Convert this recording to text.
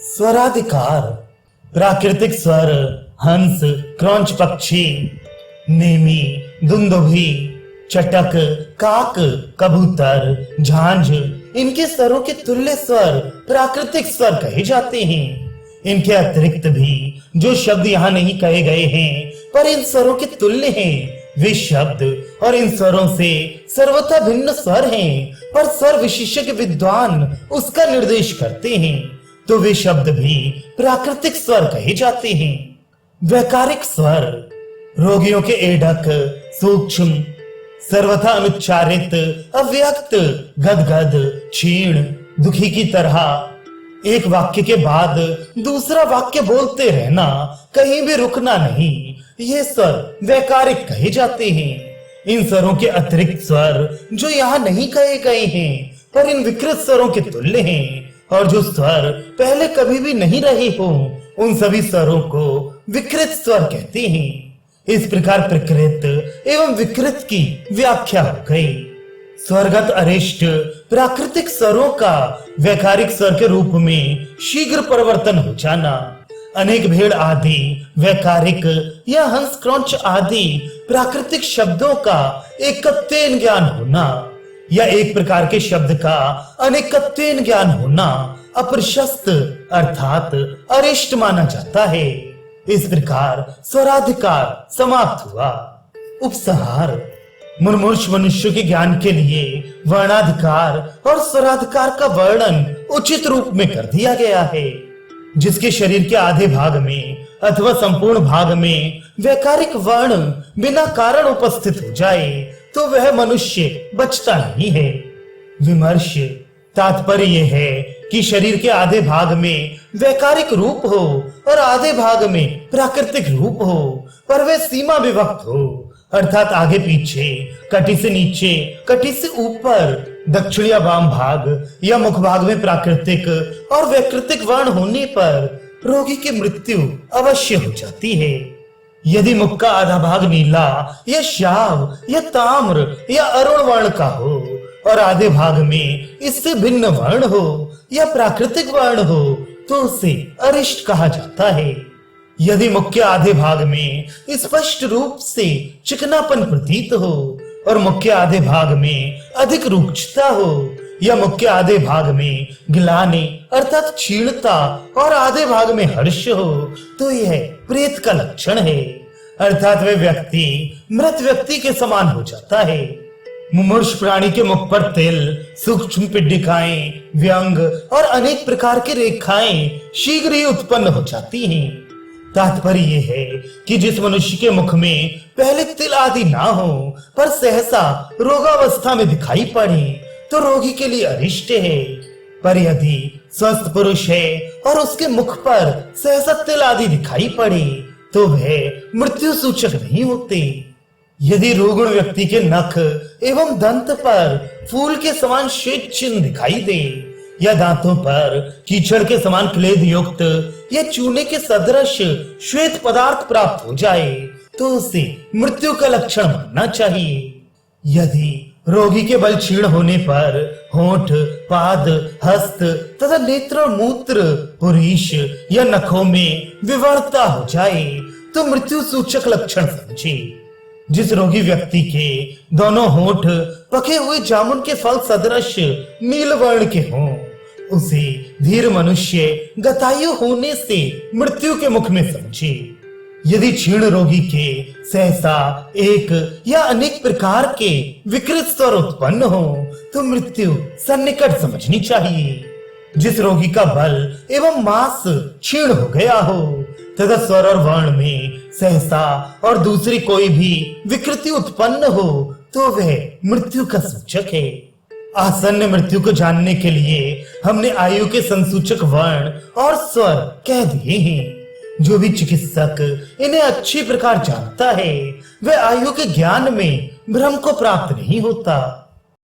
स्वराधिकार प्राकृतिक स्वर हंस, क्रौंच पक्षी, नेमी, दुंदुभी, चटक, काक, कबूतर, झांझ इनके स्वरों के तुल्य स्वर प्राकृतिक स्वर कहे जाते हैं। इनके अतिरिक्त भी जो शब्द यहाँ नहीं कहे गए हैं पर इन स्वरों के तुल्य हैं वे शब्द और इन स्वरों से सर्वथा भिन्न स्वर हैं पर स्वर विशेषज्ञ विद्वान उसका निर्देश करते हैं तो वे शब्द भी प्राकृतिक स्वर कहे जाते हैं। वैकारिक स्वर रोगियों के एडक, सूक्ष्म, सर्वथा अनुच्चारित, अव्यक्त, गदगद, क्षीण, दुखी की तरह एक वाक्य के बाद दूसरा वाक्य बोलते रहना, कहीं भी रुकना नहीं, ये स्वर वैकारिक कहे जाते हैं। इन स्वरों के अतिरिक्त स्वर जो यहाँ नहीं कहे गए हैं पर इन विकृत स्वरों के तुल्य हैं और जो स्वर पहले कभी भी नहीं रहे हो उन सभी स्वरों को विकृत स्वर कहते हैं। इस प्रकार प्रकृत एवं विकृत की व्याख्या हो गई। स्वरगत अरिष्ट प्राकृतिक स्वरों का वैकारिक स्वर के रूप में शीघ्र परिवर्तन हो जाना, अनेक भेड़ आदि वैकारिक या हंस, क्रौंच आदि प्राकृतिक शब्दों का एकत्वेन ज्ञान होना या एक प्रकार के शब्द का अनेकत्वेन ज्ञान होना अप्रशस्त अर्थात अरिष्ट माना जाता है। इस प्रकार स्वराधिकार समाप्त हुआ। उपसंहार मुमुर्ष मनुष्य के ज्ञान के लिए वर्णाधिकार और स्वराधिकार का वर्णन उचित रूप में कर दिया गया है। जिसके शरीर के आधे भाग में अथवा संपूर्ण भाग में वैकारिक वर्ण बिना कारण उपस्थित हो जाए तो वह मनुष्य बचता नहीं है। विमर्श तात्पर्य यह है कि शरीर के आधे भाग में वैकारिक रूप हो और आधे भाग में प्राकृतिक रूप हो पर वह सीमा विभक्त हो अर्थात आगे पीछे, कटी से नीचे, कटी से ऊपर, दक्षिण या वाम भाग या मुख भाग में प्राकृतिक और वैकृतिक वर्ण होने पर रोगी की मृत्यु अवश्य हो जाती है। यदि मुख का आधा भाग नीला या श्याव या ताम्र या अरुण वर्ण का हो और आधे भाग में इससे भिन्न वर्ण हो या प्राकृतिक वर्ण हो तो उसे अरिष्ट कहा जाता है। यदि मुख के आधे भाग में स्पष्ट रूप से चिकनापन प्रतीत हो और मुख के आधे भाग में अधिक रुक्षता हो या मुख के आधे भाग में गिलाने अर्थात क्षीणता और आधे भाग में हर्ष हो तो यह प्रेत का लक्षण है अर्थात वह व्यक्ति मृत व्यक्ति के समान हो जाता है। मुमूर्ष प्राणी के मुख पर तिल, सूक्ष्म पिंडिकाएं, व्यंग और अनेक प्रकार की रेखाएं शीघ्र ही उत्पन्न हो जाती हैं। तात्पर्य यह है कि जिस मनुष्य के मुख में पहले तिल आदि ना हो पर सहसा रोगावस्था में दिखाई पड़े तो रोगी के लिए अरिष्ट है पर यदि स्वस्थ पुरुष है और उसके मुख पर सहसा तिल आदि दिखाई पड़े तो वह मृत्यु सूचक नहीं होते। यदि रोगुण व्यक्ति के नख एवं दंत पर फूल के समान श्वेत चिन्ह दिखाई दे या दांतों पर कीचड़ के समान क्लेद युक्त या चूने के सदृश श्वेत पदार्थ प्राप्त हो जाए तो उसे मृत्यु का लक्षण मानना चाहिए। यदि रोगी के बल क्षीण होने पर होंठ, पाद, हस्त तथा नेत्र, मूत्र, पुरीश या नखों में विवर्णता हो जाए तो मृत्यु सूचक लक्षण समझे। जिस रोगी व्यक्ति के दोनों होंठ पके हुए जामुन के फल सदृश नील वर्ण के हों उसे धीर मनुष्य गतायु होने से मृत्यु के मुख में समझे। यदि क्षीण रोगी के सहसा एक या अनेक प्रकार के विकृत स्वर उत्पन्न हो तो मृत्यु सन्निकट समझनी चाहिए। जिस रोगी का बल एवं मांस क्षीण हो गया हो तथा स्वर और वर्ण में सहसा और दूसरी कोई भी विकृति उत्पन्न हो तो वह मृत्यु का सूचक है। आसन्न मृत्यु को जानने के लिए हमने आयु के संसूचक वर्ण और स्वर कह दिए हैं। जो भी चिकित्सक इन्हें अच्छी प्रकार जानता है वह आयु के ज्ञान में भ्रम को प्राप्त नहीं होता।